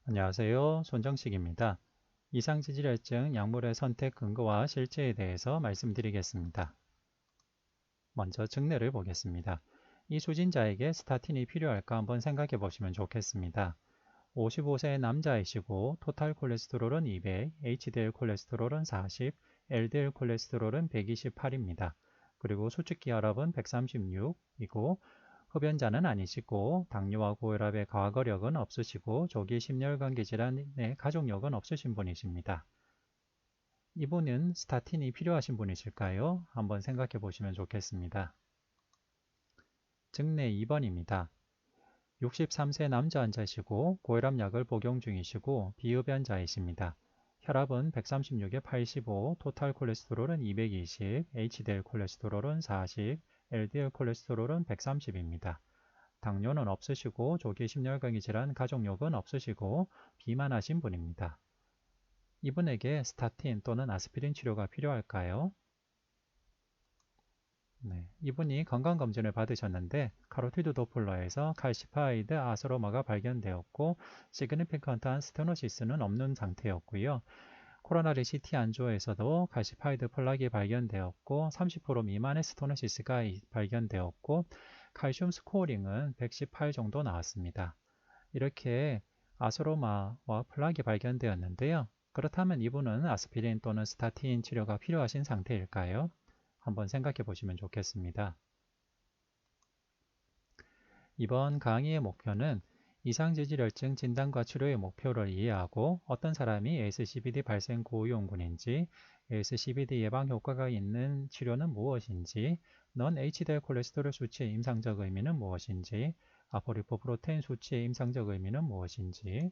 안녕하세요. 손정식입니다. 이상지질혈증 약물의 선택 근거와 실제에 대해서 말씀드리겠습니다. 먼저 증례를 보겠습니다. 이 수진자에게 스타틴이 필요할까 한번 생각해 보시면 좋겠습니다. 55세 남자이시고 토탈 콜레스테롤은 200, HDL 콜레스테롤은 40, LDL 콜레스테롤은 128입니다. 그리고 수축기 혈압은 136이고 흡연자는 아니시고 당뇨와 고혈압의 과거력은 없으시고 조기 심혈관계 질환의 가족력은 없으신 분이십니다. 이분은 스타틴이 필요하신 분이실까요? 한번 생각해 보시면 좋겠습니다. 증례 2번입니다. 63세 남자 환자시고 고혈압 약을 복용 중이시고 비흡연자이십니다. 혈압은 136에 85, 토탈 콜레스테롤은 220, HDL 콜레스테롤은 40, LDL 콜레스테롤은 130입니다. 당뇨는 없으시고 조기 심혈관계 질환 가족력은 없으시고 비만하신 분입니다. 이분에게 스타틴 또는 아스피린 치료가 필요할까요? 네, 이분이 건강검진을 받으셨는데 카로티드 도플러에서 칼시파이드 아스로마가 발견되었고 시그니피컨트한 스테노시스는 없는 상태였고요. 코로나리 CT 안조에서도 칼시파이드 플락이 발견되었고 30% 미만의 스테노시스가 발견되었고 칼슘 스코어링은 118 정도 나왔습니다. 이렇게 아스로마와 플락이 발견되었는데요. 그렇다면 이분은 아스피린 또는 스타틴 치료가 필요하신 상태일까요? 한번 생각해 보시면 좋겠습니다. 이번 강의의 목표는 이상지질혈증 진단과 치료의 목표를 이해하고 어떤 사람이 ASCVD 발생 고위험군인지, ASCVD 예방 효과가 있는 치료는 무엇인지, 넌 HDL 콜레스테롤 수치의 임상적 의미는 무엇인지, 아포리포프로테인 수치의 임상적 의미는 무엇인지,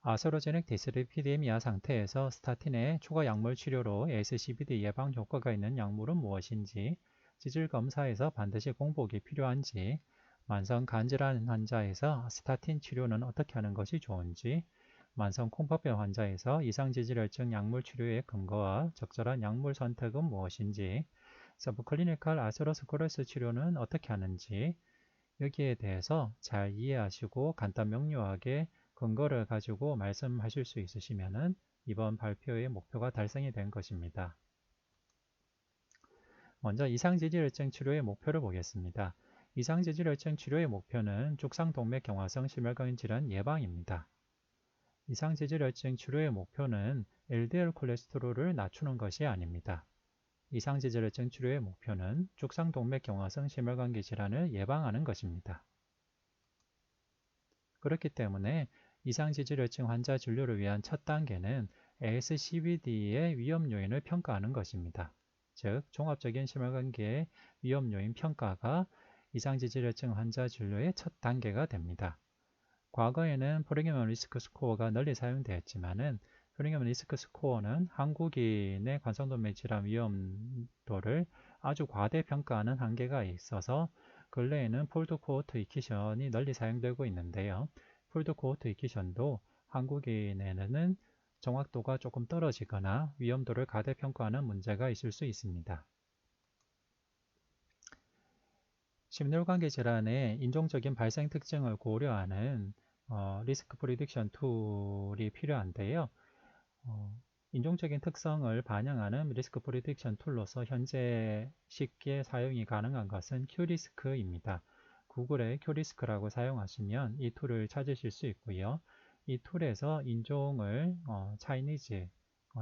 아세로제닉 디스리피데미아 상태에서 스타틴의 추가 약물 치료로 ASCVD 예방 효과가 있는 약물은 무엇인지, 지질 검사에서 반드시 공복이 필요한지, 만성 간질환 환자에서 스타틴 치료는 어떻게 하는 것이 좋은지, 만성 콩팥병 환자에서 이상지질혈증 약물 치료의 근거와 적절한 약물 선택은 무엇인지, 서브클리니컬 아세로스크레스 치료는 어떻게 하는지, 여기에 대해서 잘 이해하시고 간단 명료하게 근거를 가지고 말씀하실 수 있으시면 이번 발표의 목표가 달성이 된 것입니다. 먼저 이상지질혈증 치료의 목표를 보겠습니다. 이상지질혈증 치료의 목표는 죽상동맥경화성 심혈관 질환 예방입니다. 이상지질혈증 치료의 목표는 LDL 콜레스테롤을 낮추는 것이 아닙니다. 이상지질혈증 치료의 목표는 죽상동맥경화성 심혈관계 질환을 예방하는 것입니다. 그렇기 때문에 이상지질혈증 환자 진료를 위한 첫 단계는 ASCVD의 위험 요인을 평가하는 것입니다. 즉, 종합적인 심혈관계 위험 요인 평가가 이상지질혈증 환자 진료의 첫 단계가 됩니다. 과거에는 프리미엄 리스크 스코어가 널리 사용되었지만은 프리미엄 리스크 스코어는 한국인의 관성동맥 질환 위험도를 아주 과대평가하는 한계가 있어서 근래에는 폴드 코호트 이퀴션이 널리 사용되고 있는데요. 폴드 코호트 이퀴션도 한국인에는 정확도가 조금 떨어지거나 위험도를 과대평가하는 문제가 있을 수 있습니다. 심혈관계 질환의 인종적인 발생 특징을 고려하는 리스크 프리딕션 툴이 필요한데요. 인종적인 특성을 반영하는 리스크 프리딕션 툴로서 현재 쉽게 사용이 가능한 것은 큐리스크입니다. 구글에 큐리스크라고 사용하시면 이 툴을 찾으실 수 있고요. 이 툴에서 인종을 차이니즈,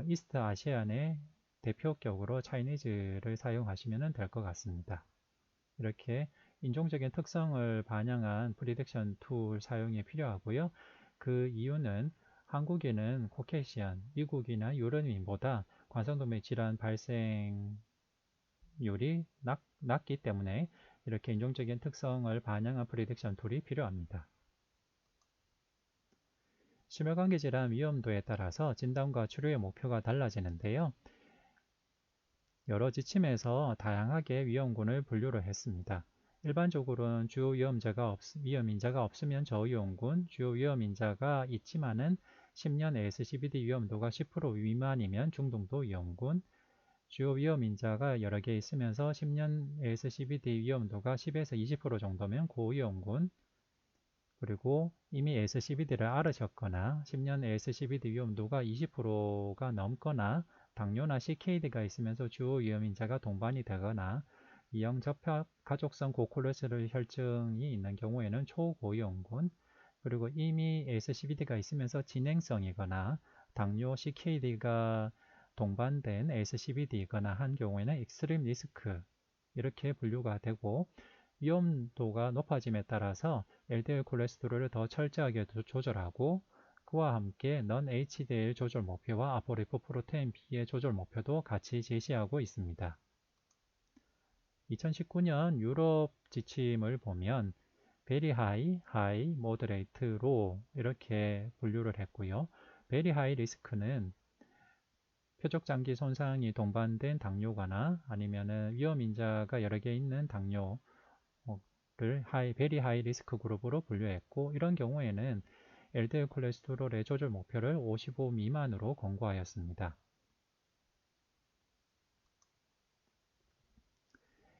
이스트 아시안의 대표격으로 차이니즈를 사용하시면 될 것 같습니다. 이렇게 인종적인 특성을 반영한 프리딕션 툴 사용이 필요하고요. 그 이유는 한국인은 코케이시안, 미국이나 유럽인보다 관성동맥 질환 발생률이 낮기 때문에 이렇게 인종적인 특성을 반영한 프리딕션 툴이 필요합니다. 심혈관계 질환 위험도에 따라서 진단과 치료의 목표가 달라지는데요. 여러 지침에서 다양하게 위험군을 분류를 했습니다. 일반적으로는 주요 위험인자가 없으면 저위험군, 주요 위험인자가 있지만은 10년 ASCVD 위험도가 10% 미만이면 중등도 위험군, 주요 위험인자가 여러 개 있으면서 10년 ASCVD 위험도가 10에서 20% 정도면 고위험군, 그리고 이미 ASCVD를 앓으셨거나 10년 ASCVD 위험도가 20%가 넘거나 당뇨나 CKD가 있으면서 주요 위험인자가 동반이 되거나 이형 접합 가족성 고콜레스테롤 혈증이 있는 경우에는 초고위험군, 그리고 이미 ASCVD가 있으면서 진행성이거나 당뇨 CKD가 동반된 ASCVD이거나 한 경우에는 익스트림 리스크, 이렇게 분류가 되고, 위험도가 높아짐에 따라서 LDL 콜레스테롤을 더 철저하게 조절하고, 그와 함께 넌 HDL 조절 목표와 아포리포프로테인 B의 조절 목표도 같이 제시하고 있습니다. 2019년 유럽 지침을 보면 베리 하이, 하이, 모더레이트, 로 이렇게 분류를 했고요. 베리 하이 리스크는 표적장기 손상이 동반된 당뇨거나 아니면은 위험인자가 여러 개 있는 당뇨를 베리 하이 리스크 그룹으로 분류했고, 이런 경우에는 LDL 콜레스테롤의 조절 목표를 55 미만으로 권고하였습니다.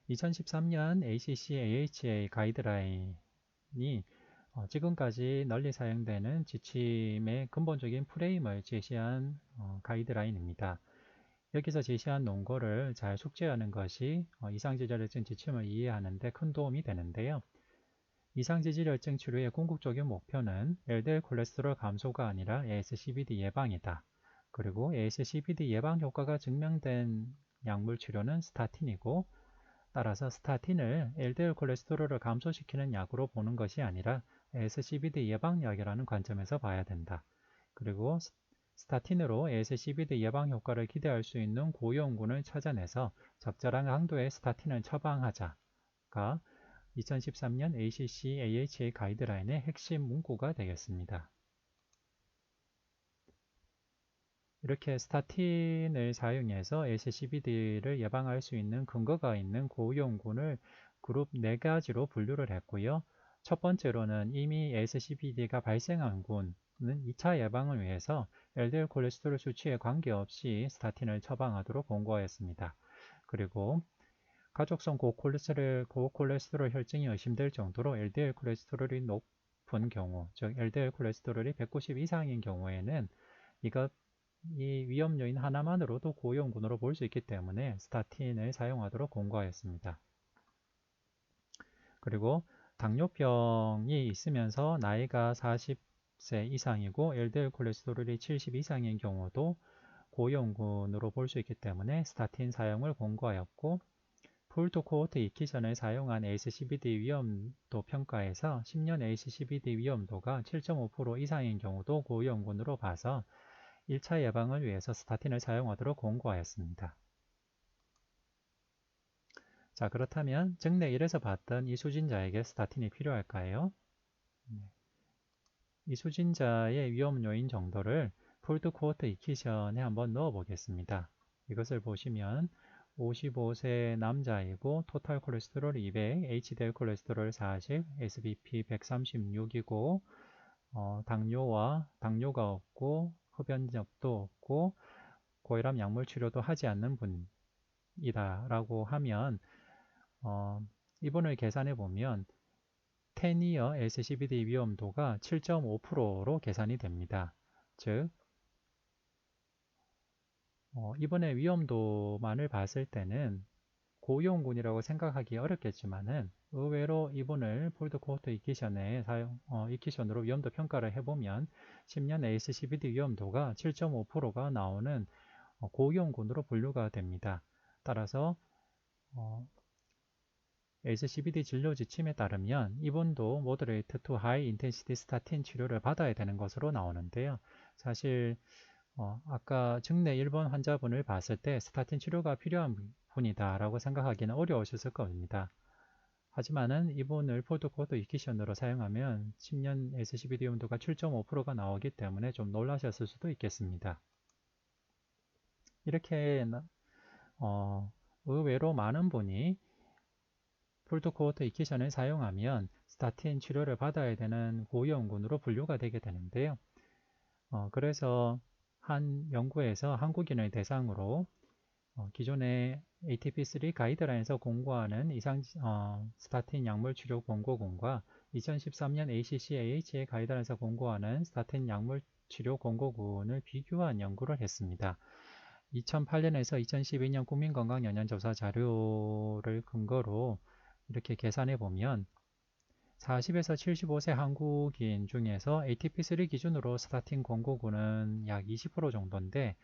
2013년 ACC/AHA 가이드라인이 지금까지 널리 사용되는 지침의 근본적인 프레임을 제시한 가이드라인입니다. 여기서 제시한 논거를 잘 숙지하는 것이 이상지질혈증 지침을 이해하는 데 큰 도움이 되는데요. 이상지질혈증 치료의 궁극적인 목표는 LDL 콜레스테롤 감소가 아니라 ASCVD 예방이다. 그리고 ASCVD 예방 효과가 증명된 약물 치료는 스타틴이고, 따라서 스타틴을 LDL 콜레스테롤을 감소시키는 약으로 보는 것이 아니라 ASCVD 예방약이라는 관점에서 봐야 된다. 그리고 스타틴으로 ASCVD 예방 효과를 기대할 수 있는 고위험군을 찾아내서 적절한 강도의 스타틴을 처방하자가 2013년 ACC/AHA 가이드라인의 핵심 문구가 되겠습니다. 이렇게 스타틴을 사용해서 ASCVD를 예방할 수 있는 근거가 있는 고위험군을 그룹 4가지로 분류를 했고요. 첫 번째로는 이미 ASCVD가 발생한 군은 2차 예방을 위해서 LDL 콜레스테롤 수치에 관계없이 스타틴을 처방하도록 권고하였습니다. 그리고 가족성 고콜레스테롤 혈증이 의심될 정도로 LDL 콜레스테롤이 높은 경우, 즉 LDL 콜레스테롤이 190 이상인 경우에는 이 위험 요인 하나만으로도 고위험군으로 볼 수 있기 때문에 스타틴을 사용하도록 권고하였습니다. 그리고 당뇨병이 있으면서 나이가 40세 이상이고 LDL 콜레스테롤이 70 이상인 경우도 고위험군으로 볼 수 있기 때문에 스타틴 사용을 권고하였고, 폴드 코호트 익히션을 사용한 ASCVD 위험도 평가에서 10년 ASCVD 위험도가 7.5% 이상인 경우도 고위험군으로 봐서 1차 예방을 위해서 스타틴을 사용하도록 권고하였습니다. 자, 그렇다면 증례 1에서 봤던 이수진자에게 스타틴이 필요할까요? 이수진자의 위험 요인 정도를 폴드 코호트 익히션에 한번 넣어 보겠습니다. 이것을 보시면 55세 남자이고 토탈 콜레스테롤 200, HDL 콜레스테롤 40, SBP 136이고 당뇨가 없고 흡연력도 없고 고혈압 약물 치료도 하지 않는 분이다 라고 하면 이분을 계산해 보면 10-year ASCVD 위험도가 7.5%로 계산이 됩니다. 즉 이번의 위험도만을 봤을 때는 고위험군이라고 생각하기 어렵겠지만은 의외로 이분을 폴드 코호트 익히션으로 위험도 평가를 해보면 10년 ASCVD 위험도가 7.5%가 나오는 고위험군으로 분류가 됩니다. 따라서 ASCVD 진료 지침에 따르면 이분도 모더레이트 투 하이 인텐시티 스타틴 치료를 받아야 되는 것으로 나오는데요. 사실 아까 증례 1번 환자분을 봤을 때 스타틴 치료가 필요한 분이다 라고 생각하기는 어려우셨을 겁니다. 하지만은 이분을 폴드 코호트 익히션으로 사용하면 10년 ASCVD 위험도가 7.5%가 나오기 때문에 좀 놀라셨을 수도 있겠습니다. 이렇게 의외로 많은 분이 폴드 코호트 익히션을 사용하면 스타틴 치료를 받아야 되는 고위험군으로 분류가 되게 되는데요. 그래서 한 연구에서 한국인을 대상으로 기존의 ATP3 가이드라인에서 공고하는 스타틴 약물 치료 권고군과 2013년 ACCAH의 가이드라인에서 공고하는 스타틴 약물 치료 권고군을 비교한 연구를 했습니다. 2008년에서 2012년 국민건강연령조사 자료를 근거로 이렇게 계산해 보면 40에서 75세 한국인 중에서 ATP3 기준으로 스타틴 권고군은 약 20% 정도인데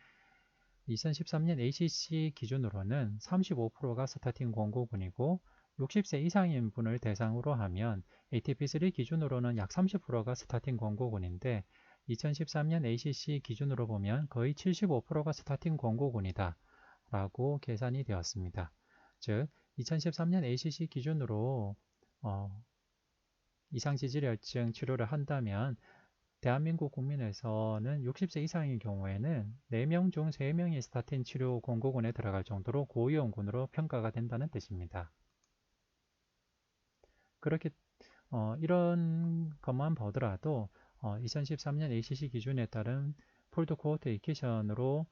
2013년 ACC 기준으로는 35%가 스타틴 권고군이고 60세 이상인 분을 대상으로 하면 ATP3 기준으로는 약 30%가 스타틴 권고군인데 2013년 ACC 기준으로 보면 거의 75%가 스타틴 권고군이다 라고 계산이 되었습니다. 즉 2013년 ACC 기준으로 이상지질혈증 치료를 한다면 대한민국 국민에서는 60세 이상인 경우에는 4명 중 3명이 스타틴 치료 권고군에 들어갈 정도로 고위험군으로 평가가 된다는 뜻입니다. 그렇게 이런 것만 보더라도 2013년 ACC 기준에 따른 폴드 코호트 이케이션으로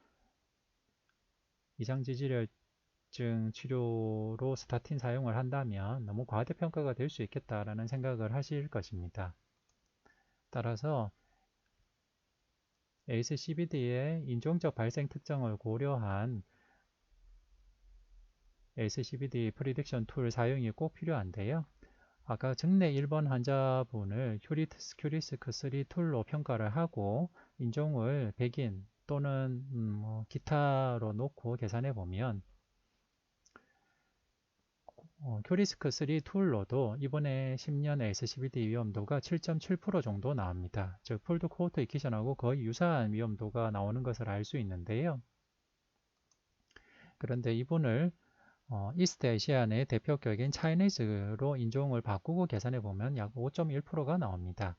이상지질혈증 치료로 스타틴 사용을 한다면 너무 과대평가가 될 수 있겠다라는 생각을 하실 것입니다. 따라서 ASCVD의 인종적 발생 특성을 고려한 ASCVD 프리딕션 툴 사용이 꼭 필요한데요. 아까 증내 1번 환자분을 큐리스크3 툴로 평가를 하고 인종을 백인 또는 기타로 놓고 계산해 보면 큐리스크3 툴로도 이번에 10년 ASCVD 위험도가 7.7% 정도 나옵니다. 즉 폴드 코호트 이퀴션하고 거의 유사한 위험도가 나오는 것을 알 수 있는데요. 그런데 이분을 이스트 아시안의 대표격인 차이니즈로 인종을 바꾸고 계산해 보면 약 5.1%가 나옵니다.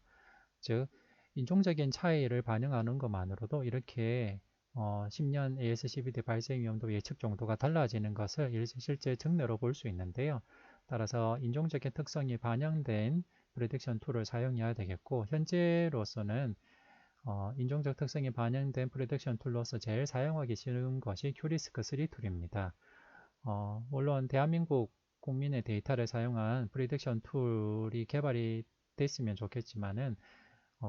즉 인종적인 차이를 반영하는 것만으로도 이렇게 10년 ASCVD 발생 위험도 예측 정도가 달라지는 것을 실제 증례로 볼 수 있는데요. 따라서 인종적인 특성이 반영된 프리딕션 툴을 사용해야 되겠고 현재로서는 인종적 특성이 반영된 프리딕션 툴로서 제일 사용하기 쉬운 것이 큐리스크3 툴입니다. 물론 대한민국 국민의 데이터를 사용한 프리딕션 툴이 개발이 됐으면 좋겠지만은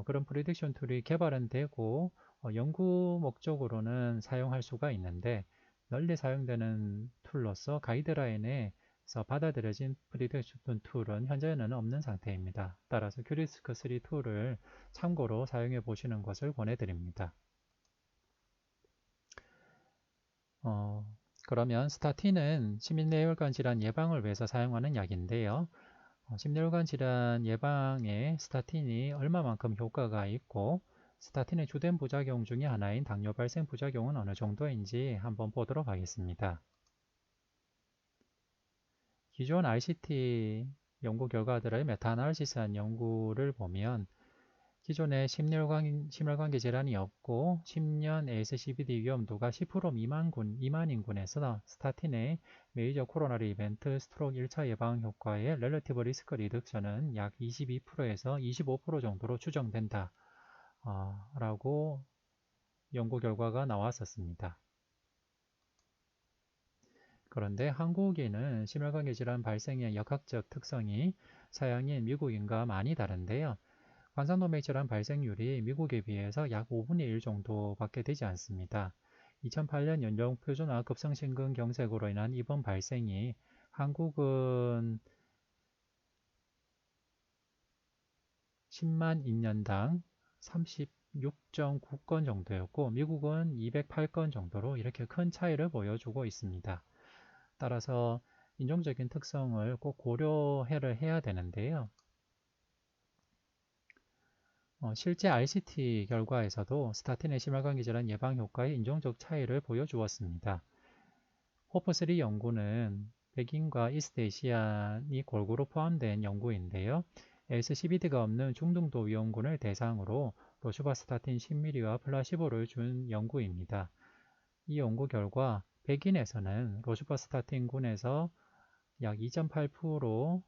그런 프리딕션 툴이 개발은 되고 연구 목적으로는 사용할 수가 있는데 널리 사용되는 툴로서 가이드라인에서 받아들여진 프리딕션 툴은 현재는 없는 상태입니다. 따라서 큐리스크3 툴을 참고로 사용해 보시는 것을 권해드립니다. 그러면 스타틴은 심뇌혈관 질환 예방을 위해서 사용하는 약인데요. 심뇌혈관 질환 예방에 스타틴이 얼마만큼 효과가 있고 스타틴의 주된 부작용 중에 하나인 당뇨 발생 부작용은 어느 정도인지 한번 보도록 하겠습니다. 기존 RCT 연구 결과들의 메타아날리시스한 연구를 보면 기존에 심혈관계 질환이 없고 10년 ASCVD 위험도가 10% 미만 인군에서 스타틴의 메이저 코로나리 이벤트 스트로크 1차 예방 효과의 렐러티브 리스크 리덕션은 약 22%에서 25% 정도로 추정된다 라고 연구 결과가 나왔었습니다. 그런데 한국인은 심혈관계 질환 발생의 역학적 특성이 서양인 미국인과 많이 다른데요. 관상동맥 질환 발생률이 미국에 비해서 약 5분의 1 정도밖에 되지 않습니다. 2008년 연령 표준화 급성심근경색으로 인한 입원 발생이 한국은 10만 인년당 36.9건 정도였고 미국은 208건 정도로 이렇게 큰 차이를 보여주고 있습니다. 따라서 인종적인 특성을 꼭 고려를 해야 되는데요. 실제 RCT 결과에서도 스타틴의 심혈관계 질환 예방 효과의 인종적 차이를 보여주었습니다. 호프3 연구는 백인과 이스트에시안이 골고루 포함된 연구인데요. ASCVD가 없는 중등도 위험군을 대상으로 로슈바스타틴 10mg와 플라시보를 준 연구입니다. 이 연구 결과 백인에서는 로슈바스타틴군에서 약 2.8%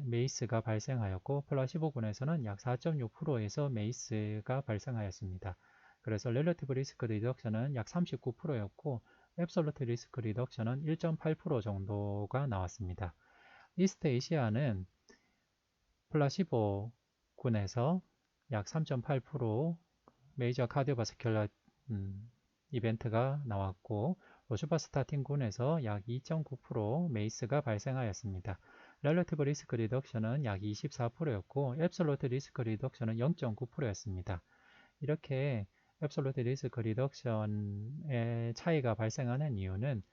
메이스가 발생하였고 플라시보군에서는 약 4.6%에서 메이스가 발생하였습니다. 그래서 렐러티브 리스크 리덕션은 약 39%였고 앱솔루트 리스크 리덕션은 1.8% 정도가 나왔습니다. 이스트 에시아는 플라시보군에서 약 3.8% 메이저 카디오바스큘러 이벤트가 나왔고, 로슈바스타틴군에서 약 2.9% 메이스가 발생하였습니다. 렐러티브 리스크 리덕션은 약 24%였고 앱솔루트 리스크 리덕션은 0.9%였습니다. 이렇게 앱솔루트 리스크 리덕션의 차이가 발생하는 이유는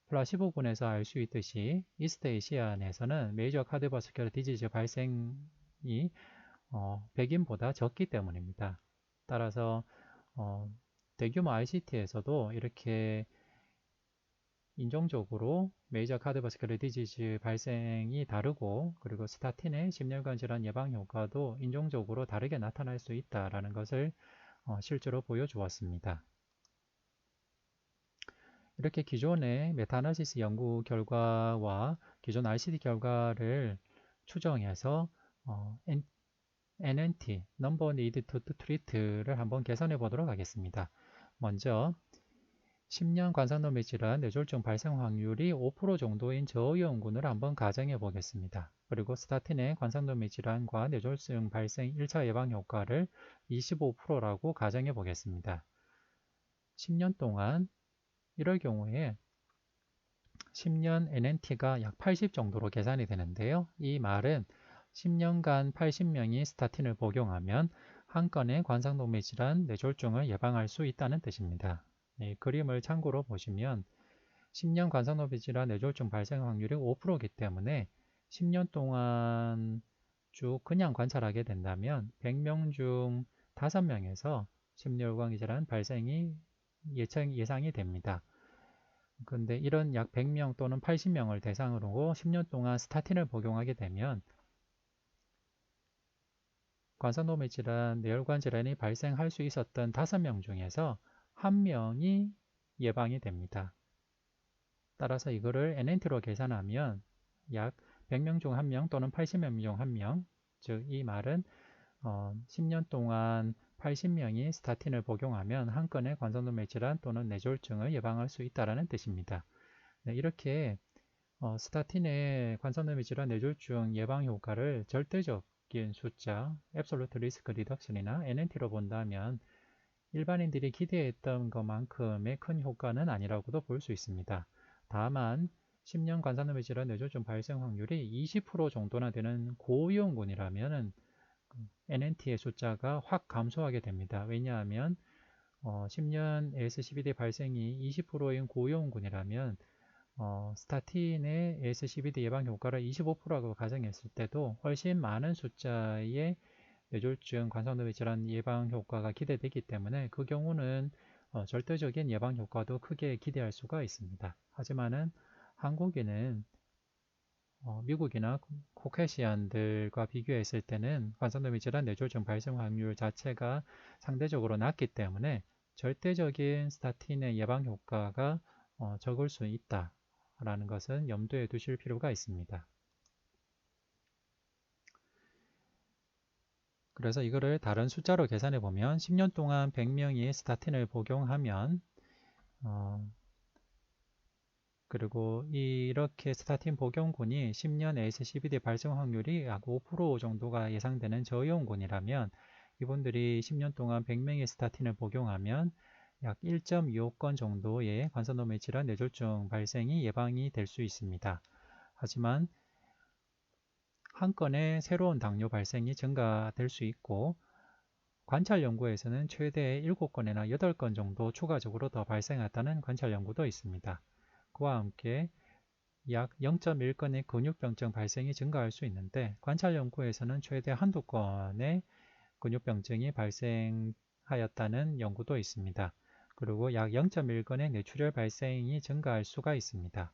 플라시보군에서 알 수 있듯이 이스트 에이시안에서는 메이저 카디오바스큘러 디지즈 발생이 백인보다 적기 때문입니다. 따라서 대규모 RCT에서도 이렇게 인종적으로 메이저 카디오바스큘러 디지즈 발생이 다르고, 그리고 스타틴의 심혈관 질환 예방 효과도 인종적으로 다르게 나타날 수 있다는 것을 실제로 보여주었습니다. 이렇게 기존의 메타아나리시스 연구 결과와 기존 RCT 결과를 추정해서 NNT, Number Needed to Treat를 한번 계산해 보도록 하겠습니다. 먼저 10년 관상도매 질환 뇌졸중 발생 확률이 5% 정도인 저위험군을 한번 가정해 보겠습니다. 그리고 스타틴의 관상도매 질환과 뇌졸중 발생 1차 예방 효과를 25%라고 가정해 보겠습니다. 10년 동안 이럴 경우에 10년 NNT가 약 80 정도로 계산이 되는데요. 이 말은 10년간 80명이 스타틴을 복용하면 한 건의 관상도매 질환 뇌졸중을 예방할 수 있다는 뜻입니다. 그림을 참고로 보시면 10년 관상도매 질환 뇌졸중 발생 확률이 5%이기 때문에 10년 동안 쭉 그냥 관찰하게 된다면 100명 중 5명에서 심뇌혈관 질환 발생이 예상이 됩니다. 그런데 이런 약 100명 또는 80명을 대상으로 10년 동안 스타틴을 복용하게 되면 관상도매 질환, 뇌혈관 질환이 발생할 수 있었던 5명 중에서 1명이 예방이 됩니다. 따라서 이거를 NNT로 계산하면 약 100명 중 1명 또는 80명 중 1명, 즉 이 말은 10년 동안 80명이 스타틴을 복용하면 한 건의 관상도매 질환 또는 뇌졸중을 예방할 수 있다는 뜻입니다. 네, 이렇게 스타틴의 관상도매 질환 뇌졸중 예방 효과를 절대적인 숫자, Absolute Risk Reduction이나 NNT로 본다면 일반인들이 기대했던 것만큼의 큰 효과는 아니라고도 볼 수 있습니다. 다만 10년 관상도매 질환 뇌졸중 발생 확률이 20% 정도나 되는 고위험군이라면 NNT의 숫자가 확 감소하게 됩니다. 왜냐하면 10년 AS12D 발생이 20%인 고위험군이라면 스타틴의 AS12D 예방 효과를 25%라고 가정했을 때도 훨씬 많은 숫자의 뇌졸중 관상도매 질환 예방 효과가 기대되기 때문에 그 경우는 절대적인 예방 효과도 크게 기대할 수가 있습니다. 하지만은 한국인은 미국이나 코케시안들과 비교했을 때는 관상도매 질환 뇌졸중 발생 확률 자체가 상대적으로 낮기 때문에 절대적인 스타틴의 예방 효과가 적을 수 있다라는 것은 염두에 두실 필요가 있습니다. 그래서 이거를 다른 숫자로 계산해 보면 10년 동안 100명이 스타틴을 복용하면 그리고 이렇게 스타틴 복용군이 10년 AS12D 발생 확률이 약 5% 정도가 예상되는 저위험군이라면 이분들이 10년 동안 100명의 스타틴을 복용하면 약 1.25건 정도의 관상도매 질환 뇌졸중 발생이 예방이 될 수 있습니다. 하지만 한 건의 새로운 당뇨 발생이 증가될 수 있고 관찰 연구에서는 최대 7건이나 8건 정도 추가적으로 더 발생했다는 관찰 연구도 있습니다. 그와 함께 약 0.1건의 근육병증 발생이 증가할 수 있는데 관찰 연구에서는 최대 한두 건의 근육병증이 발생하였다는 연구도 있습니다. 그리고 약 0.1건의 뇌출혈 발생이 증가할 수가 있습니다.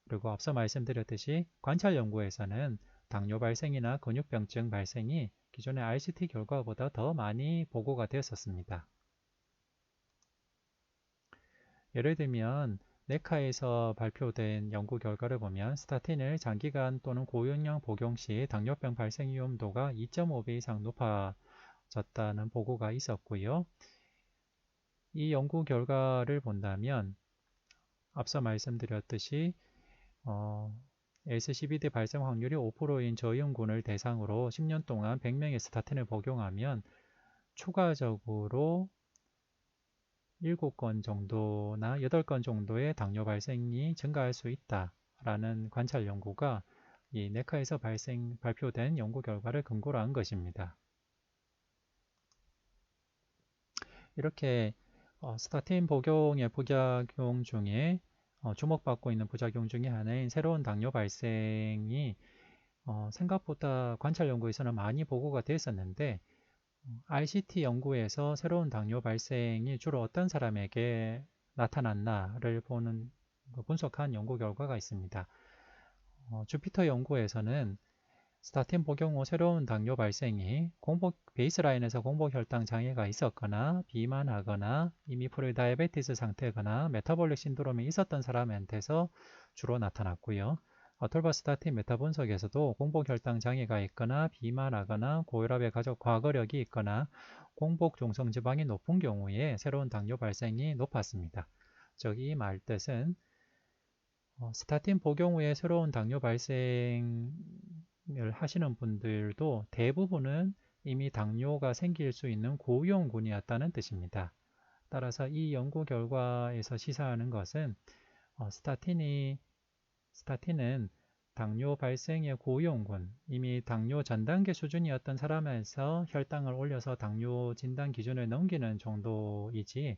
그리고 앞서 말씀드렸듯이 관찰 연구에서는 당뇨 발생이나 근육병증 발생이 기존의 RCT 결과보다 더 많이 보고가 되었었습니다. 예를 들면 네카에서 발표된 연구 결과를 보면 스타틴을 장기간 또는 고용량 복용 시 당뇨병 발생 위험도가 2.5배 이상 높아졌다는 보고가 있었고요. 이 연구 결과를 본다면 앞서 말씀드렸듯이 ASCVD 발생 확률이 5%인 저임군을 대상으로 10년 동안 100명의 스타틴을 복용하면 추가적으로 7건 정도나 8건 정도의 당뇨 발생이 증가할 수 있다라는 관찰 연구가 이 네카에서 발표된 연구 결과를 근거로 한 것입니다. 이렇게 스타틴 복용의 부작용 중에 주목받고 있는 부작용 중에 하나인 새로운 당뇨 발생이 생각보다 관찰 연구에서는 많이 보고가 됐었는데 RCT 연구에서 새로운 당뇨 발생이 주로 어떤 사람에게 나타났나를 분석한 연구 결과가 있습니다. 주피터 연구에서는 스타틴 복용 후 새로운 당뇨 발생이 베이스라인에서 공복혈당 장애가 있었거나 비만하거나 이미 프리다이아베티스 상태거나 메타볼릭 신드롬이 있었던 사람한테서 주로 나타났고요. 아톨바스타틴 메타 분석에서도 공복혈당 장애가 있거나 비만하거나 고혈압의 가족 과거력이 있거나 공복 중성 지방이 높은 경우에 새로운 당뇨 발생이 높았습니다. 즉 이 말 뜻은 스타틴 복용 후에 새로운 당뇨 발생을 하시는 분들도 대부분은 이미 당뇨가 생길 수 있는 고위험군이었다는 뜻입니다. 따라서 이 연구 결과에서 시사하는 것은 스타틴은 당뇨 발생의 고위험군, 이미 당뇨 전 단계 수준이었던 사람에서 혈당을 올려서 당뇨 진단 기준을 넘기는 정도이지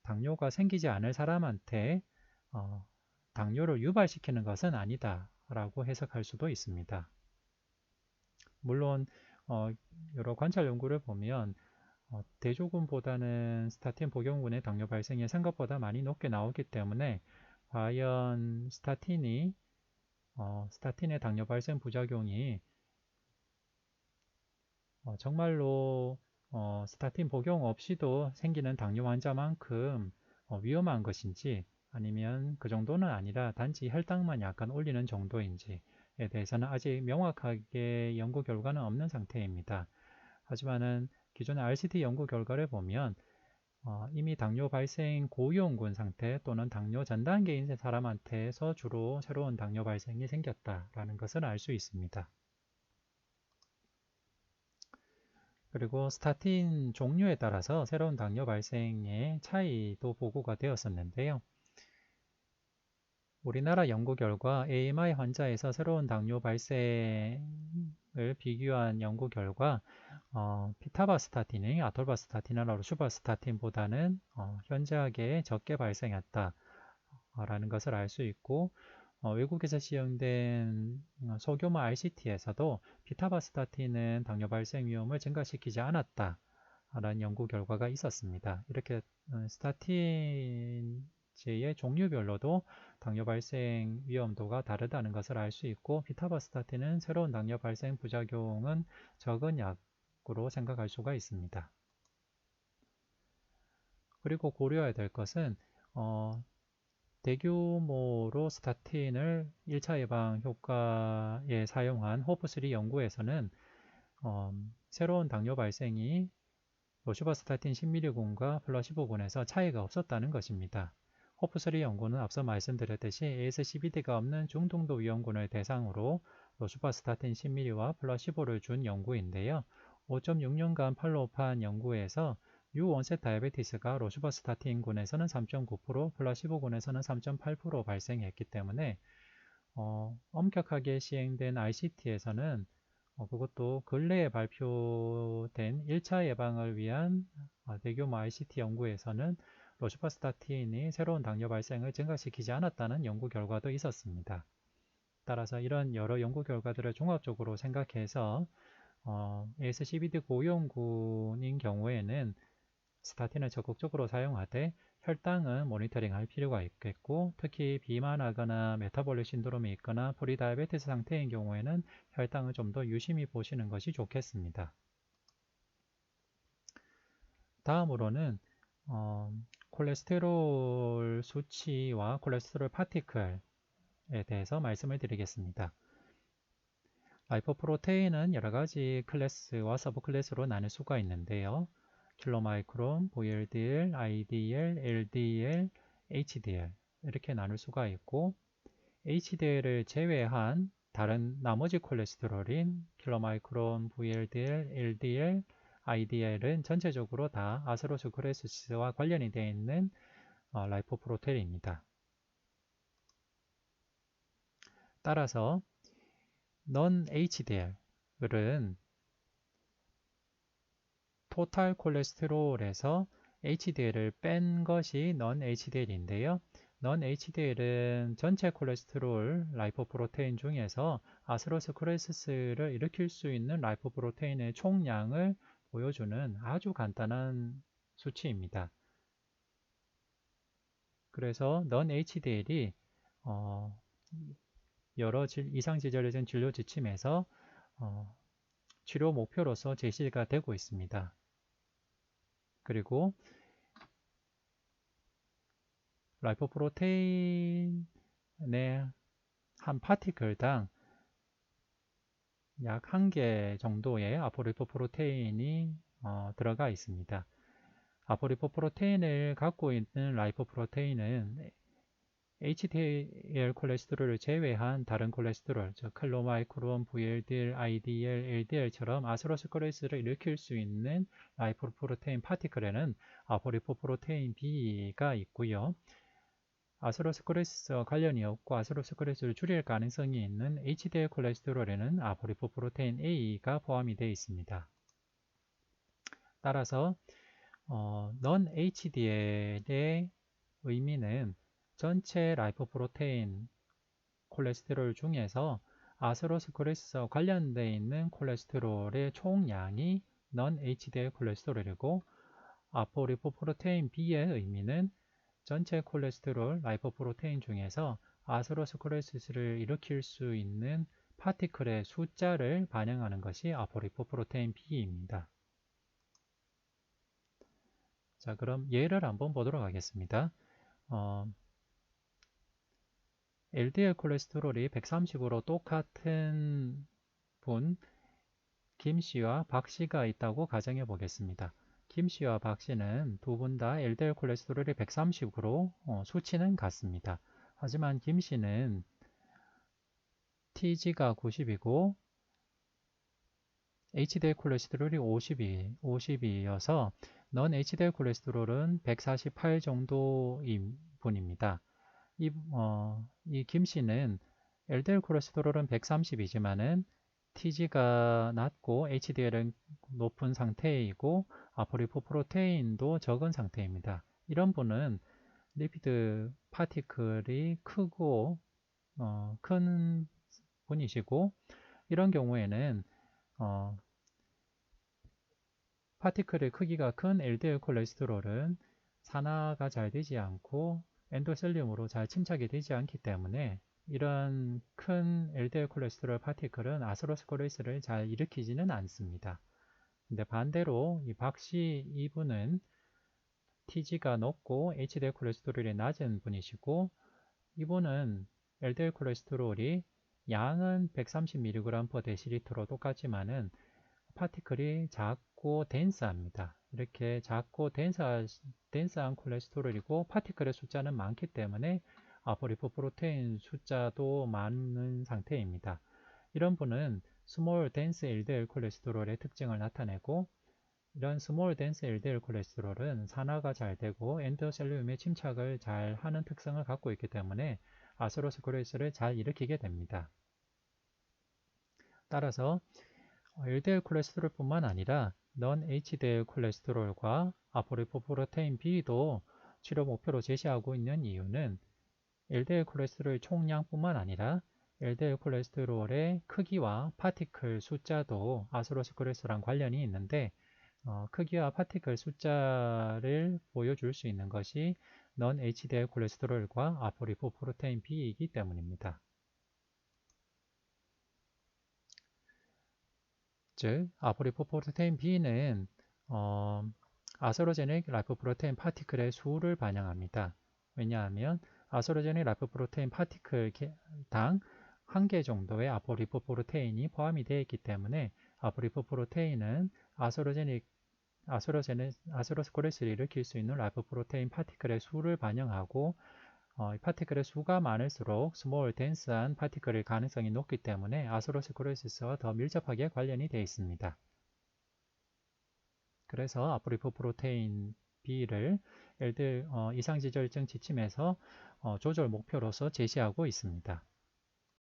당뇨가 생기지 않을 사람한테 당뇨를 유발시키는 것은 아니다 라고 해석할 수도 있습니다. 물론 여러 관찰 연구를 보면 대조군보다는 스타틴 복용군의 당뇨 발생이 생각보다 많이 높게 나오기 때문에 과연 스타틴의 당뇨 발생 부작용이 정말로 스타틴 복용 없이도 생기는 당뇨 환자만큼 위험한 것인지 아니면 그 정도는 아니라 단지 혈당만 약간 올리는 정도인지에 대해서는 아직 명확하게 연구 결과는 없는 상태입니다. 하지만은 기존의 RCT 연구 결과를 보면 이미 당뇨 발생 고위험군 상태 또는 당뇨 전 단계인 사람한테서 주로 새로운 당뇨 발생이 생겼다라는 것을 알 수 있습니다. 그리고 스타틴 종류에 따라서 새로운 당뇨 발생의 차이도 보고가 되었었는데요. 우리나라 연구 결과 AMI 환자에서 새로운 당뇨 발생을 비교한 연구 결과 피타바스타틴이 아톨바스타틴이나 로슈바스타틴보다는 현저하게 적게 발생했다라는 것을 알 수 있고 외국에서 시행된 소규모 RCT에서도 피타바스타틴은 당뇨 발생 위험을 증가시키지 않았다라는 연구 결과가 있었습니다. 이렇게 스타틴제의 종류별로도 당뇨 발생 위험도가 다르다는 것을 알 수 있고 피타바스타틴은 새로운 당뇨 발생 부작용은 적은 약으로 생각할 수가 있습니다. 그리고 고려해야 될 것은 대규모로 스타틴을 1차 예방 효과에 사용한 호프3 연구에서는 새로운 당뇨 발생이 로슈바스타틴 10mg과 플라시보군에서 차이가 없었다는 것입니다. 호프3 연구는 앞서 말씀드렸듯이 ASCVD가 없는 중등도 위험군을 대상으로 로슈바스타틴 10mg와 플라시보를 준 연구인데요. 5.6년간 팔로우한 연구에서 유온셋 다이아베티스가 로슈바스타틴군에서는 3.9%, 플라시보군에서는 3.8% 발생했기 때문에 엄격하게 시행된 RCT에서는 그것도 근래에 발표된 1차 예방을 위한 대규모 RCT 연구에서는 로슈바스타틴이 새로운 당뇨 발생을 증가시키지 않았다는 연구 결과도 있었습니다. 따라서 이런 여러 연구 결과들을 종합적으로 생각해서 ASCVD 고위험군인 경우에는 스타틴을 적극적으로 사용하되 혈당은 모니터링할 필요가 있겠고 특히 비만하거나 메타볼릭 신드롬이 있거나 프리다이아베티스 상태인 경우에는 혈당을 좀 더 유심히 보시는 것이 좋겠습니다. 다음으로는 콜레스테롤 수치와 콜레스테롤 파티클에 대해서 말씀을 드리겠습니다. 라이포프로테인은 여러 가지 클래스와 서브 클래스로 나눌 수가 있는데요. 킬로마이크론, VLDL, IDL, LDL, HDL 이렇게 나눌 수가 있고 HDL을 제외한 다른 나머지 콜레스테롤인 킬로마이크론, VLDL, LDL, IDL은 전체적으로 다 아스로스크레스와 관련이 되어 있는 라이포프로테인입니다. 따라서 non-HDL은 토탈 콜레스테롤에서 HDL을 뺀 것이 non-HDL인데요. non-HDL은 전체 콜레스테롤 라이포프로테인 중에서 아스로스크레스를 일으킬 수 있는 라이포프로테인의 총량을 보여주는 아주 간단한 수치입니다. 그래서 non-HDL이 여러 이상지질적인 진료 지침에서 치료 목표로서 제시가 되고 있습니다. 그리고 라이포프로테인의 한 파티클당 약 1개 정도의 아포리포프로테인이 들어가 있습니다. 아포리포프로테인을 갖고 있는 라이포프로테인은 HDL 콜레스테롤을 제외한 다른 콜레스테롤, 즉 클로마이크론, VLDL, IDL, LDL처럼 아스로스크레스를 일으킬 수 있는 라이포프로테인 파티클에는 아포리포프로테인 B가 있고요. 아스로스크레스와 관련이 없고 아스로스크레스를 줄일 가능성이 있는 HDL 콜레스테롤에는 아포리포프로테인 A가 포함이 되어 있습니다. 따라서 non-HDL의 의미는 전체 라이포프로테인 콜레스테롤 중에서 아스로스크레스와 관련되어 있는 콜레스테롤의 총량이 non-HDL 콜레스테롤이고 아포리포프로테인 B의 의미는 전체 콜레스테롤 라이포프로테인 중에서 아스로스크레스를 일으킬 수 있는 파티클의 숫자를 반영하는 것이 아포리포프로테인 B입니다. 자, 그럼 예를 한번 보도록 하겠습니다. LDL 콜레스테롤이 130으로 똑같은 분 김씨와 박씨가 있다고 가정해 보겠습니다. 김씨와 박씨는 두 분 다 LDL 콜레스테롤이 130으로 수치는 같습니다. 하지만 김씨는 TG가 90이고 HDL 콜레스테롤이 50이어서 non HDL 콜레스테롤은 148 정도인 분입니다. 이 김씨는 LDL 콜레스테롤은 130이지만은 TG가 낮고 HDL은 높은 상태이고 아포리포프로테인도 적은 상태입니다. 이런 분은 리피드 파티클이 크고 큰 분이시고 이런 경우에는 파티클의 크기가 큰 LDL 콜레스테롤은 산화가 잘 되지 않고 엔도셀륨으로 잘 침착이 되지 않기 때문에 이런 큰 LDL 콜레스테롤 파티클은 아스로스크레스를 잘 일으키지는 않습니다. 근데 반대로 이 박씨 이분은 TG가 높고 HDL 콜레스테롤이 낮은 분이시고 이분은 LDL 콜레스테롤이 양은 130mg/dl로 똑같지만은 파티클이 작고 덴스합니다. 이렇게 작고 덴스한 콜레스테롤이고 파티클의 숫자는 많기 때문에 아포리포프로테인 숫자도 많은 상태입니다. 이런 분은 스몰 덴스 LDL 콜레스테롤의 특징을 나타내고 이런 스몰 덴스 LDL 콜레스테롤은 산화가 잘 되고 엔도셀륨의 침착을 잘 하는 특성을 갖고 있기 때문에 아스로스크레스를 잘 일으키게 됩니다. 따라서 LDL 콜레스테롤뿐만 아니라 non-HDL 콜레스테롤과 아포리포프로테인 B도 치료 목표로 제시하고 있는 이유는 LDL 콜레스테롤 총량뿐만 아니라 LDL 콜레스테롤의 크기와 파티클 숫자도 아스로스크레스랑 관련이 있는데 크기와 파티클 숫자를 보여줄 수 있는 것이 non-HDL 콜레스테롤과 아포리포프로테인 B이기 때문입니다. 즉, 아포리포프로테인 B는 아스로제닉 라이포프로테인 파티클의 수를 반영합니다. 왜냐하면 아스로제닉 라이포프로테인 파티클당 1개 정도의 아포리포프로테인이 포함이 되어 있기 때문에 아포리포프로테인은 아스로스크레스를 일으킬 수 있는 라이포프로테인 파티클의 수를 반영하고 이 파티클의 수가 많을수록 스몰 덴스한 파티클일 가능성이 높기 때문에 아스로스크로시스와 더 밀접하게 관련이 되어 있습니다. 그래서 아프리포 프로테인 B를 이상지절증 지침에서 조절 목표로서 제시하고 있습니다.